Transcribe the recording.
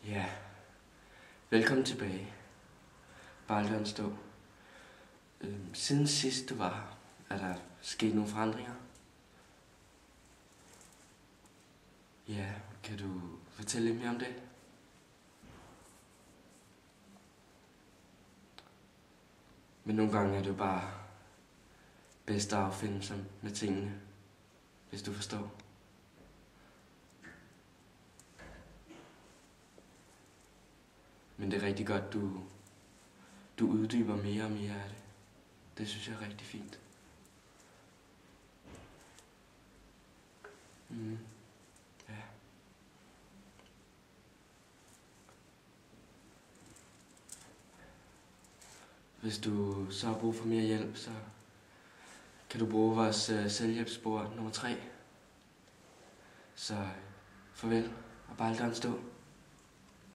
Ja, velkommen tilbage. Bare stå. Siden sidst du var her, er der sket nogle forandringer? Ja, kan du fortælle lidt mere om det? Men nogle gange er det jo bare bedst at affinde sig med tingene, hvis du forstår. Men det er rigtig godt, du uddyber mere og mere af det. Det synes jeg er rigtig fint. Ja. Hvis du så har brug for mere hjælp, så kan du bruge vores selvhjælpsspor nummer 3. Så farvel, og bare lad den stå.